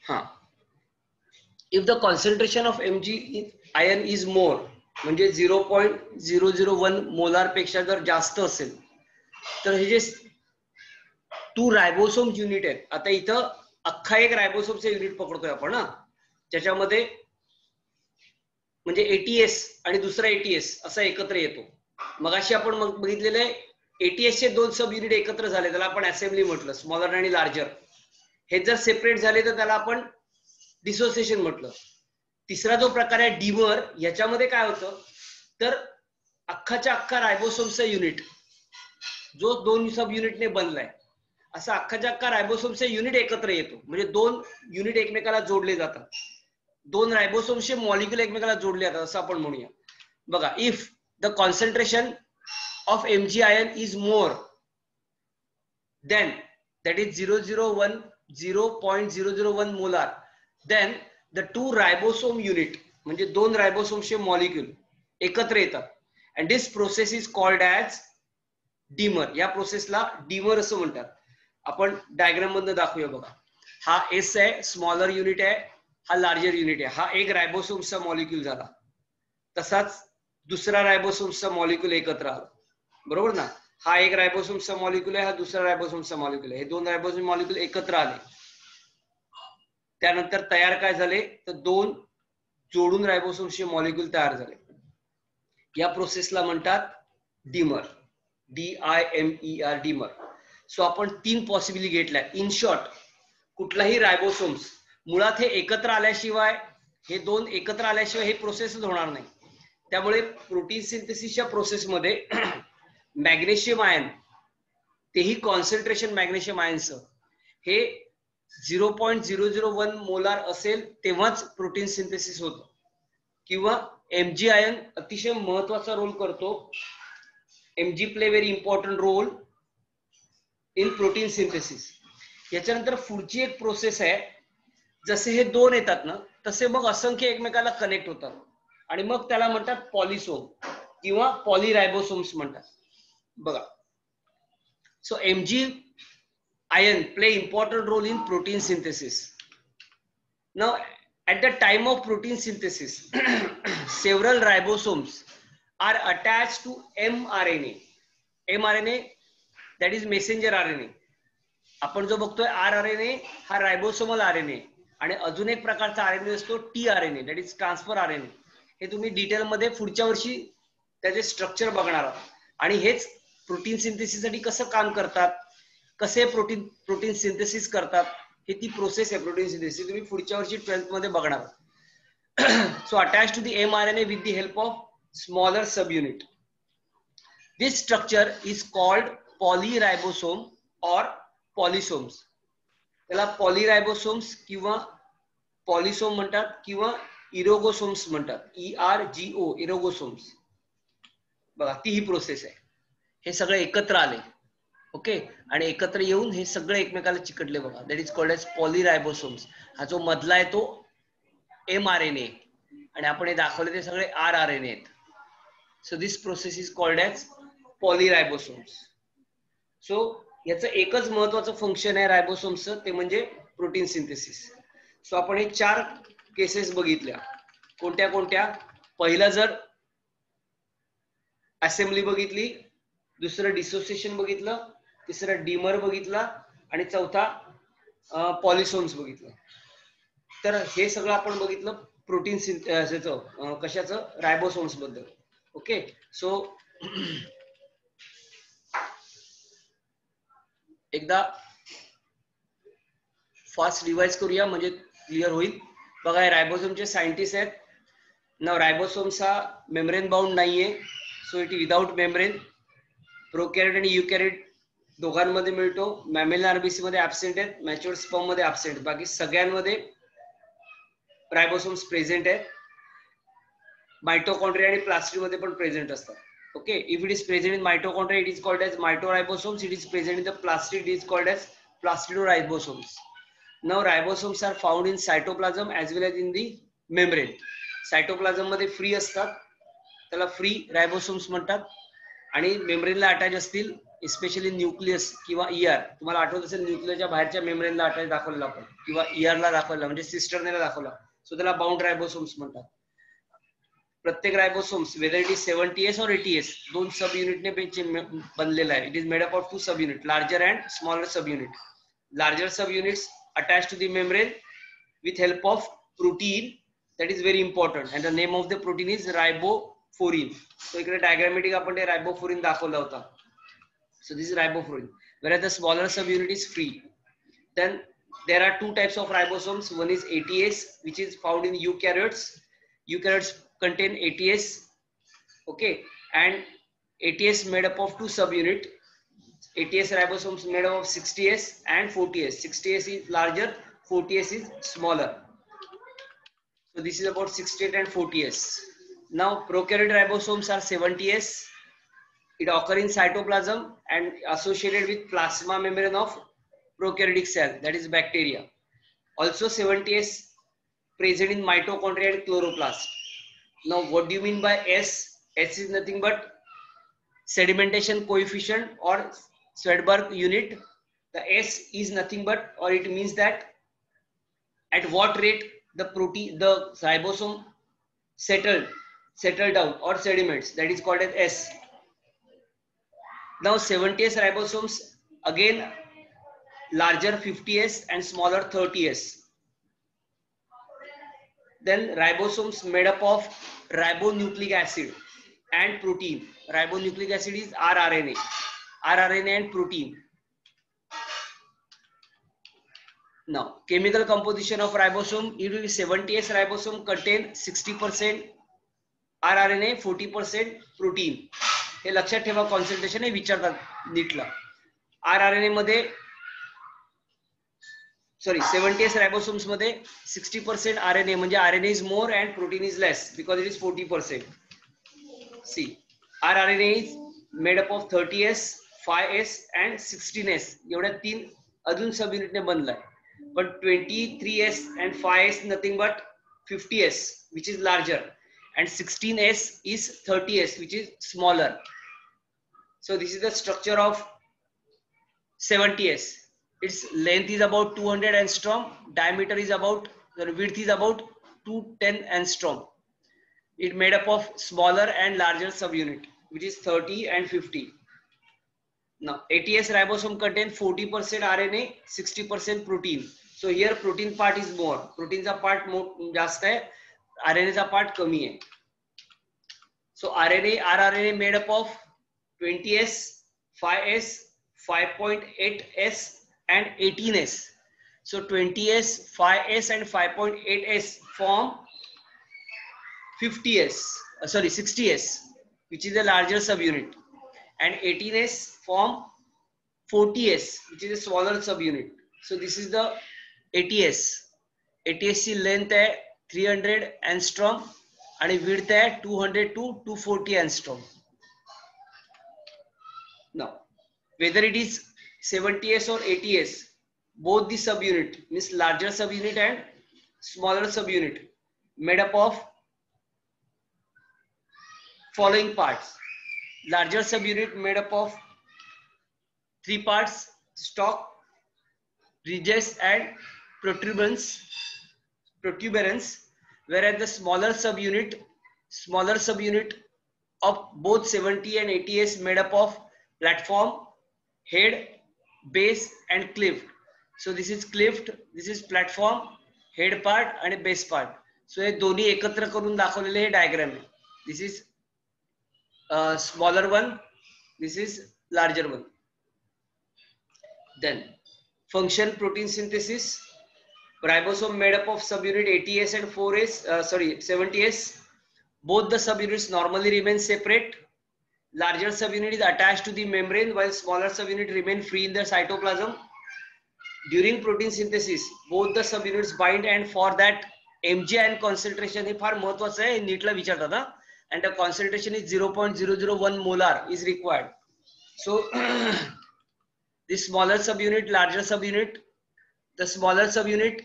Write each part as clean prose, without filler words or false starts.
हा, if the concentration of Mg ion is more, म्हणजे 0.001 molar पेक्षा जर जास्त असेल तर हे जे 2 रायबोसोम युनिट आहेत, आता इथं अख्खा एक रायबोसोमचं युनिट पकडतोय आपण ना, ज्याच्यामध्ये म्हणजे ATS आणि दुसरा ATS असा एकत्र येतो. मगाशी आपण बघितलेले ATS चे 2 सब युनिट एकत्र झाले, त्याला आपण असेंब्ली म्हटलं, स्मॉलर आणि लार्जर. हे जर सेपरेट झाले तर त्याला आपण डिसोसिएशन म्हटलं. तिसरा जो प्रकार आहे डिमर, याच्यामध्ये काय होतं तर अख्खाच्या अख्खा रायबोसोमचा युनिट जो 2 सब युनिटने बनलाय, असा अख्खाच्या अख्खा रायबोसोमचा युनिट एकत्र येतो, म्हणजे 2 युनिट एकमेकाला जोडले जातात, 2 रायबोसोमचे मॉलिक्यूल एकमेकाला जोडले जातात असं आपण म्हणूया. बघा, if the concentration of Mg ion is more than that is 0.001 molar, then the 2 ribosome unit म्हणजे 2 रायबोसोमचे मॉलिक्यूल एकत्र येतात, and this process is called as dimer. या प्रोसेसला डिमर असं म्हणतात. आपण डायग्राम मधून दाखवूया. बघा, हा S आहे, स्मॉलर युनिट आहे, हा लार्जर युनिट आहे. हा एक रायबोसोमचा मॉलिक्यूल झाला, तसाच दुसरा रायबोसोमचा मॉलिक्यूल एकत्र आला, बरोबर ना. हा एक रायबोसोमचा मॉलिक्यूल आहे, हा दुसरा रायबोसोमचा मॉलिक्यूल आहे. हे 2 रायबोसोम मॉलिक्यूल एकत्र आले, त्यानंतर तयार काय झाले तर 2 जोडून रायबोसोमचे मॉलिक्यूल तयार झाले. या प्रोसेसला म्हणतात डिमर, DIMER, डिमर. सो आपण 3 पॉसिबिलिटी घेतल्या. इन शॉर्ट, कुठलाही रायबोसोम्स मुळात हे एकत्र आल्याशिवाय, हे 2 एकत्र आल्याशिवाय हे प्रोसेसच होणार नाही. त्यामुळे प्रोटीन सिंथेसिसच्या प्रोसेसमध्ये मॅग्नेशियम आयन, तेही कॉन्सन्ट्रेशन मॅग्नेशियम आयनचं हे 0.001 मोलार असेल तेव्हाच प्रोटीन सिंथेसिस होतं, किंवा Mg आयन अतिशय महत्वाचा रोल करतो. Mg play very important role in protein synthesis. याच्यानंतर पुढची एक प्रोसेस आहे, जसे हे 2 येतात ना, तसे मग असंख्य एकमेकाला कनेक्ट होतात, आणि मग त्याला म्हणतात पॉलिसोम किंवा पॉलीरायबोसोम्स म्हणतात. बघा, so Mg ion play important role in protein synthesis. Now, at the time of protein synthesis, several ribosomes are attached to mRNA. mRNA, that is messenger RNA. आपण जो बघतोय rRNA हा रायबोसोमल RNA, आणि अजून एक प्रकारचा RNA असतो tRNA, that is transfer RNA. हे तुम्ही डिटेल मध्ये पुढच्या वर्षी त्याचे स्ट्रक्चर बघणार आहात. आणि हेच प्रोटीन सिंथेसिस साठी कसं काम करतात, कसे प्रोटीन सिंथेसिस करतात, हे ती प्रोसेस आहे प्रोटीन सिंथेसिस, तुम्ही पुढच्या वर्षी 12th मध्ये बघणार. So attach to the mRNA with the help of smaller subunit. This structure is called polyribosome or polysomes. त्याला पॉलीरायबोसोम्स किंवा पॉलिसोम म्हणतात, किंवा इरोगोसोम्स म्हणतात, ERGO, इरोगोसोम्स. बघा, ती ही प्रोसेस आहे. हे सगळे एकत्र आले, ओके, आणि एकत्र येऊन हे सगळे एकमेकाला चिकटले. बघा, दॅट इज कॉल्ड एज पॉलीरायबोसोम्स. हा जो मधला आहे तो mRNA, आणि आपण हे दाखवले ते सगळे rRNA आहेत. So this process is called as polyribosomes. So याचं एकच महत्वाचं फंक्शन आहे रायबोसोम्सचं, ते म्हणजे प्रोटीन सिंथेसिस. सो आपण हे 4 केसेस बघितल्या. कोणत्या कोणत्या? पहिला जर असेंब्ली बघितली, दुसरं डिसोसिएशन बघितलं, तिसरं डिमर बघितला, आणि चौथा पॉलिसोम्स बघितलं. तर हे सगळं आपण बघितलं प्रोटीन सिंथेसिसचं, कशाचं, रायबोसोम्स बद्दल. ओके, सो एकदा फास्ट रिवाइज करूया म्हणजे क्लिअर होईल. बघा, रायबोसोमचे सायंटिस्ट आहेत. ना रायबोसोम्स हा मेम्ब्रेन बाउंड नाहीये, so it without membrane. Prokaryote आणि युकॅरियोट दोघांमध्ये मिळतो. मॅमेलियन आरबीसी मध्ये ऍब्सेंट आहेत, मॅच्युअर्ड स्पर्म मध्ये ऍब्सेंट. बाकी सगळ्यांमध्ये रायबोसोम्स प्रेझेंट आहेत. मायटोकॉन्ड्रिया आणि प्लास्टिड मध्ये पण प्रेझेंट असतात. Okay, if it is present in mitochondria it is called as mitoribosomes. It is present in the plastid it is called as plastidoribosomes. Now ribosomes are found in cytoplasm as well as in the membrane. Cytoplasm मध्ये free असतात, त्याला free रायबोसोम्स म्हणतात, आणि मेम्ब्रेनला attach असतील specially nucleus किंवा ER. तुम्हाला आठवत असेल न्यूक्लियसच्या बाहेरच्या मेम्ब्रेनला दाखवलेला आपण किंवा ER ला दाखवला म्हणजे सिस्टरने दाखवला. सो त्याला बाउंड रायबोसोम्स म्हणतात. प्रत्येक रायबोसोम्स वेदर इट इज 70S और 80S दोन सब युनिटने बनलेला आहे. It is made up of 2 sub unit, larger and smaller sub unit. Larger subunits attached to the membrane with help of protein, that is very important, and the name of the protein is riboforin. So इकडे diagrammatic आपण ते riboforin दाखवला होता. So this is riboforin, whereas the smaller subunit is free. Then there are two types of ribosomes. One is ATS, which is found in eukaryotes. Eukaryotes contain ATS, okay, and ATS made up of two subunit. ATS ribosomes made up of 60S and 40S. 60S is larger, 40S is smaller. So this is about 68 and 40S. Now prokaryote ribosomes are 70S. It occurs in cytoplasm and associated with plasma membrane of prokaryotic cell, that is bacteria. Also 70S present in mitochondria and chloroplast. Now what do you mean by S? S is nothing but sedimentation coefficient or Swedberg unit. The S is nothing but, or it means that at what rate the protein, the ribosome settle down or sediments, that is called as S. Now 70S ribosomes again larger 50S and smaller 30S. Then ribosomes made up of ribonucleic acid and protein. Ribonucleic acid is rRNA. rRNA and protein. Now chemical composition of ribosome, it will be 70S ribosome contain 60% rRNA, 40% protein. हे लक्षात ठेवा, concentration हे विचारतात नीटला. rRNA मध्ये sorry 70S ribosomes मध्ये 60% RNA म्हणजे RNA is more and protein is less because it is 40%. See, rRNA is made up of 30S, 5S and 16S. एवढ्या तीन अजून सब युनिटने बनलाय. But 23S and 5S nothing but 50S, which is larger, and 16S is 30S, which is smaller. So this is the structure of 70S. Its length is about 200 angstrom, diameter is about, the width is about 210 angstrom. It made up of smaller and larger subunit, which is 30 and 50. Now ATS ribosome contain 40% RNA, 60% protein. So here protein part is more. Protein चा part जास्त है, RNA चा part कमी है. So rRNA made up of 20S, 5S, 5.8S and 18S. So 20S, 5S and 5.8S form 50S, 60S, which is a larger subunit, and 18S form 40S, which is a smaller subunit. So this is the ATS. ATS की length है 300 angstrom and width है 200 to 240 angstrom. Now, whether it is 70S or 80S, both the subunit means larger subunit and smaller subunit made up of following parts. Larger subunit made up of 3 parts: stalk, ridges and protuberance, whereas the smaller subunit of both 70 and 80S made up of platform, head, base and cleft. So this is cleft, this is platform, head part and base part. So हे दोन्ही एकत्र करून दाखवलेले हे diagram आहे. This is smaller one, this is larger one. Then function protein synthesis. Ribosome made up of subunit ATS and 70S. Both the subunits normally remain separate. Larger subunit is attached to the membrane while smaller subunit remain free in the cytoplasm. During protein synthesis, both the subunits bind, and for that Mg ion concentration हे फार महत्वाचं आहे, नीटला विचारतात हा, and the concentration is 0.001 molar is required. So the smaller subunit, larger subunit, the smaller subunit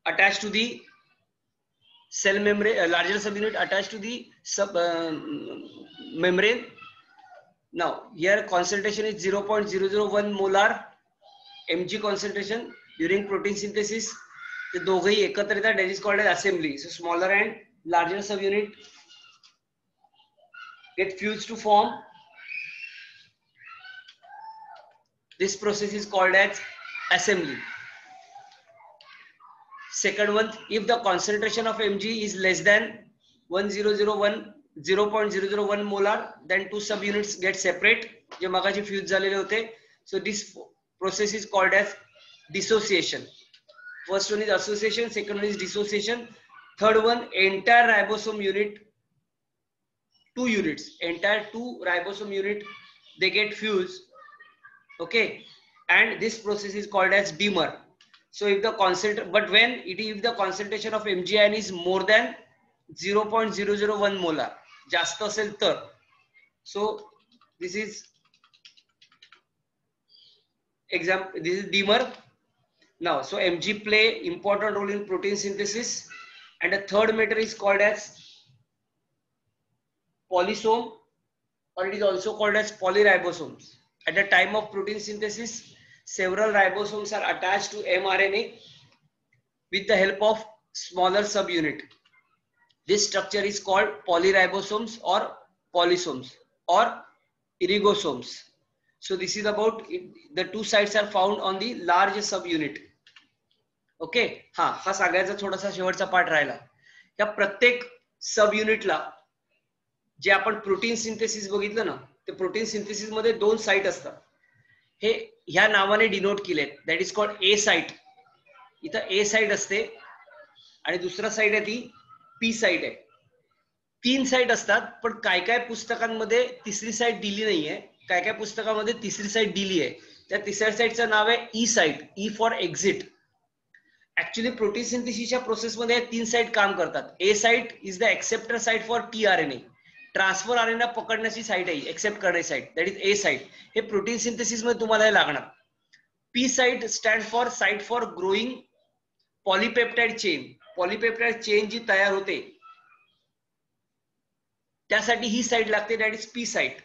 attached to the cell membrane, larger subunit attached to the membrane, Now here concentration is 0.001 molar mg concentration during protein synthesis. The दोघही एकत्र येतात, that is called as assembly. So smaller and larger subunit get fused to form. This process is called as assembly. Second one, if the concentration of Mg is less than 0.001 molar, then two subunits get separate. जे मगाशी fuse झालेले होते. So this process is called as dissociation. First one is association, second one is dissociation. Third one, entire ribosome unit, 2 units, entire 2 ribosome unit, they get fused. Okay, and this process is called as dimer. So if the if the concentration of MgIN is more than 0.001 molar, जास्त असेल तर, so this is example, this is dimer. Now, so Mg play important role in protein synthesis, and the third matter is called as polysome, or it is also called as polyribosomes. At the time of protein synthesis, several ribosomes are attached to mRNA with the help of smaller subunit. This structure is called polyribosomes or polysomes or irigosomes. So this is about it, the two sites are found on the large subunit. Okay, हा सगळ्याचा थोडासा शेवटचा part राहिला. या प्रत्येक सब युनिटला जे आपण प्रोटीन सिंथेसिस बघितलं ना, ते प्रोटीन सिंथेसिस मध्ये 2 साइट असतात. हे ह्या नावाने डिनोट केले, that is called a site. इथं ए साइट असते आणि दुसरा साइट आहे ती पी साइट आहे. 3 साइट असतात, पण काय काय पुस्तकांमध्ये तिसरी साइट दिली नाहीये, काय काय पुस्तकामध्ये तिसरी साइट दिली आहे. त्या तिसऱ्या साइटचं नाव आहे E site, E for exit. Actually protein सिंथेसिसच्या प्रोसेसमध्ये 3 साइट काम करतात. A site is the acceptor site for tRNA, transfer RNA पकडण्याची साइट आहे, एक्सेप्ट करण्याची site, that is A site. हे प्रोटीन सिंथेसिस मध्ये तुम्हाला हे लागणार. P site stand for site for growing polypeptide chain. Polypeptide chain जी तयार होते त्यासाठी ही साइट लागते, दॅट इज पी साइट.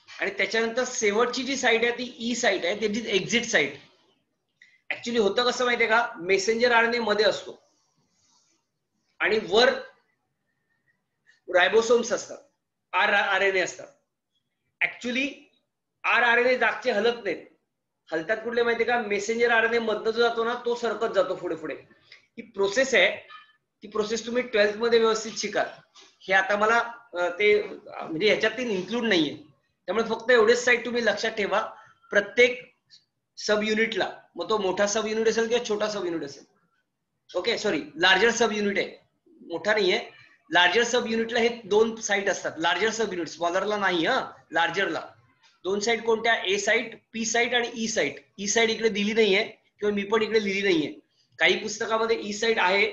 आणि त्याच्यानंतर शेवटची जी साइट आहे ती ई साइट आहे, that is exit site. Actually होतं कसं माहितीये का, मेसेंजर आरएनए मध्ये असतो आणि वर रायबोसोम्स असतात, आरएनए असतात. ऍक्च्युअली आरएनए जागचे हलत नाहीत. हलतात कुठले माहितीये का, मेसेंजर आरएनए मधनं जो जातो ना तो सरकत जातो पुढे पुढे. ही प्रोसेस आहे, ती प्रोसेस तुम्ही 12th मध्ये व्यवस्थित शिकाल. हे आता मला ते म्हणजे ह्याच्यात इन्क्लूड नाहीये, त्यामुळे फक्त एवढेच साईट तुम्ही लक्षात ठेवा. प्रत्येक सब युनिटला, मग तो मोठा सब युनिट असेल किंवा छोटा सब युनिट असेल, okay sorry larger sub unit आहे, मोठा नाहीये. लार्जर सब युनिटला हे 2 साइट असतात. लार्जर सब युनिट, स्मॉलरला नाही, लार्जरला 2 साइट कोणत्या, ए साइट, पी साइट आणि ई साइट. ई साइट इकडे दिली नाहीये किंवा मी पण इकडे लिहिली नाहीये. काही पुस्तकामध्ये ई साइट आहे,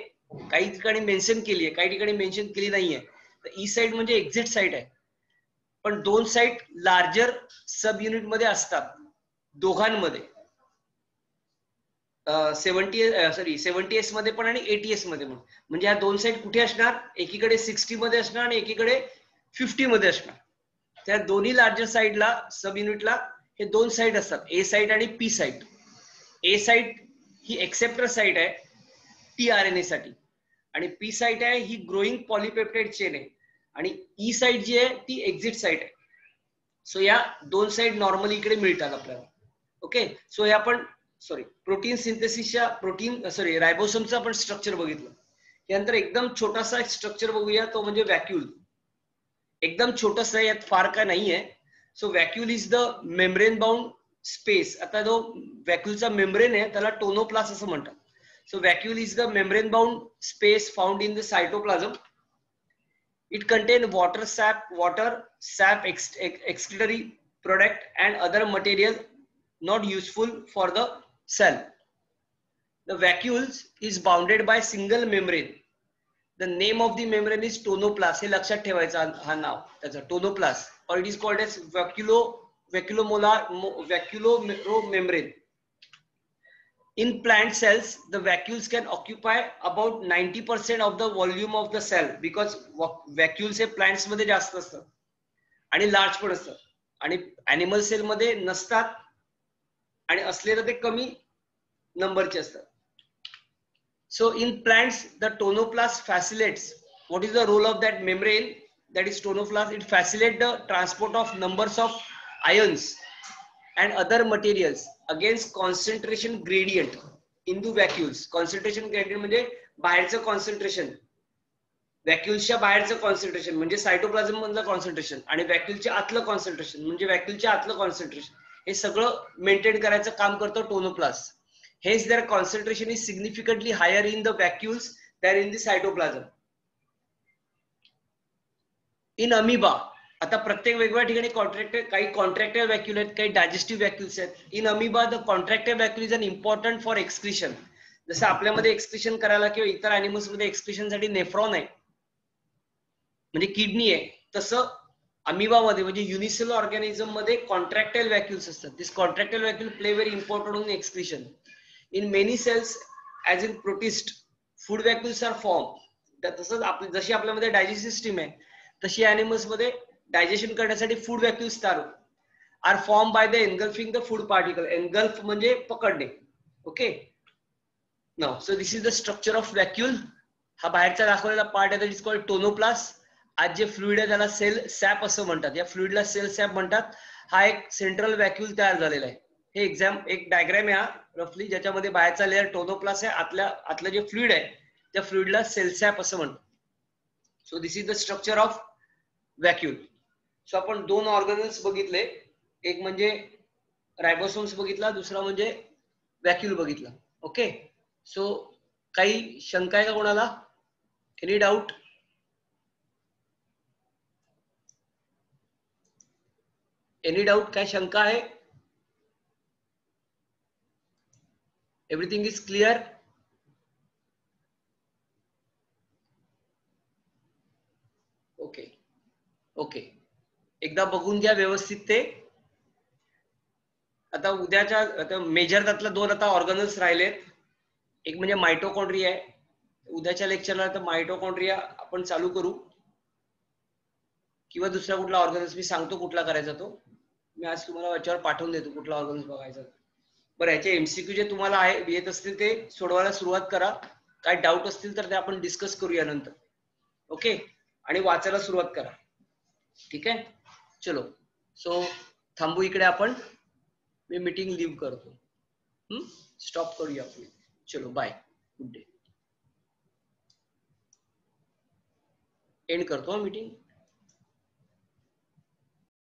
काही ठिकाणी मेन्शन केली आहे, काही ठिकाणी मेन्शन केली नाहीये. तर ई साइट म्हणजे एक्झिट साइट आहे. पण 2 साइट लार्जर सब युनिट मध्ये असतात दोघांमध्ये, 70S मध्ये पण आणि 80S मध्ये पण. म्हणजे ह्या 2 साइट कुठे असणार, एकीकडे 60 मध्ये असणार आणि एकीकडे 50 मध्ये असणार. त्या दोन्ही लार्जर साइडला सब युनिटला हे 2 साइट असतात, ए साइट आणि पी साइट. ए साइट ही एक्सेप्टर साइट आहे टीआरएनए साठी, आणि पी साइट आहे ही ग्रोइंग पॉलीपेप्टाइड चेन आहे, आणि ई साइट जी आहे ती एक्झिट साइट आहे. सो या 2 साइट नॉर्मली इकडे मिळतात आपल्याला. ओके, सो हे आपण प्रोटीन सिंथेसिसच्या रायबोसोमचं आपण स्ट्रक्चर बघितलं. यानंतर एकदम छोटासा एक स्ट्रक्चर बघूया, तो म्हणजे व्हॅक्यूल. एकदम छोटस आहे, यात फार काय नाहीये. So vacuole is the membrane bound space. आता जो व्हॅक्यूलचा मेम्ब्रेन आहे त्याला टोनोप्लास्ट असं म्हणतात. So vacuole is the membrane bound space found in the cytoplasm. It contains water, sap excretory product and other material not useful for the cell. The vacuole is bounded by single membrane. The name of the membrane is tonoplast. हे लक्षात ठेवायचा हा नाव त्याचा, tonoplast, or it is called as vacuolar membrane. In plant cells, the vacuoles can occupy about 90% of the volume of the cell, because vacuoles हे plants मध्ये जास्त असतात आणि लार्ज पण असतात. आणि ॲनिमल सेल मध्ये नसतात आणि असले तर ते कमी नंबरचे असतात. So in plants, the tonoplast facilitates. What is the role of that membrane? That is tonoplast. It facilitates the transport of numbers of ions and other materials against concentration gradient into vacuoles. Concentration gradient म्हणजे बाहेरचं concentration. व्हॅक्युलच्या बाहेरचं concentration म्हणजे cytoplasm मधलं concentration आणि व्हॅक्युलच्या आतलं concentration म्हणजे व्हॅक्युलच्या आतलं concentration हे सगळं मेंटेन करायचं काम करतो tonoplast. Hence their concentration is significantly higher in the vacuoles than in the cytoplasm. In amoeba, आता प्रत्येक वेगवेगळ्या ठिकाणी कॉन्ट्रॅक्टेड, काही कॉन्ट्रॅक्टेड व्हॅक्यूल आहेत, काही डायजेस्टिव्ह व्हॅक्यूल्स आहेत. In amoeba the contracted vacuole is an important for excretion. जसं आपल्यामध्ये एक्सक्रिशन करायला किंवा इतर अॅनिमल्स मध्ये एक्सक्रिशन साठी नेफ्रॉन आहे म्हणजे किडनी आहे, तसं अमिबामध्ये म्हणजे युनिसेलुलर ऑर्गॅनिझम मध्ये कॉन्ट्रॅक्टाइल व्हॅक्यूल्स असतात. This contractile vacuole play very important in excretion. In many cells, as in protist, food vacuoles are formed. तसंच जशी आपल्यामध्ये डायजेस्टिव्ह सिस्टीम आहे तशी अॅनिमल्स मध्ये डायजेशन करण्यासाठी food vacuoles are form by the engulfing the food particle. Engulf म्हणजे पकडणे. Okay, now so this is the structure of vacuole. हा बाहेरचा दाखवलेला पार्ट आहे, दॅट इज कॉल्ड टोनोप्लास्ट. आज जे फ्लुइड आहे त्याला सेल सॅप असं म्हणतात. या फ्लुइडला सेल सॅप म्हणतात. हा एक सेंट्रल व्हॅक्यूल तयार झालेला आहे. हे एक डायग्राम आहे हा रफली, ज्याच्यामध्ये बाहेरचा लेअर टोनोप्लास्ट आहे, आतलं जे फ्लुइड आहे त्या फ्लुइडला सेल सॅप असं म्हणतात. So this is the structure of vacuole. So आपण दोन ऑर्गॅनल्स बघितले, एक म्हणजे रायबोसोम्स बघितला, दुसरा म्हणजे व्हॅक्यूल बघितला. ओके, सो काही शंका आहे का कोणाला? Any doubt? Any doubt? काय शंका आहे? Everything is clear? Okay okay, एकदा बघून घ्या व्यवस्थित ते. आता उद्याच्या आता मेजर त्यातलं दोन आता ऑर्गॅनल्स राहिलेत. एक म्हणजे मायटोकॉन्ड्रिया आहे. उद्याच्या लेक्चरला तर मायटोकॉन्ड्रिया आपण चालू करू किंवा दुसरा कुठला ऑर्गॅनल्स मी सांगतो कुठला करायचा तो. मी आज तुम्हाला याच्यावर पाठवून देतो कुठला ऑर्गॅनल्स बघायचा. बरं, याचे एमसीक्यू जे तुम्हाला आहे येत असतील ते सोडवायला सुरुवात करा. काय डाऊट असतील तर ते आपण डिस्कस करूया नंतर. ओके, आणि वाचायला सुरुवात करा. ठीक आहे, चलो. सो थांबू इकडे आपण. मी मीटिंग लीव करतो. स्टॉप करूया आपण. चलो बाय, गुड डे. एंड करतो मीटिंग.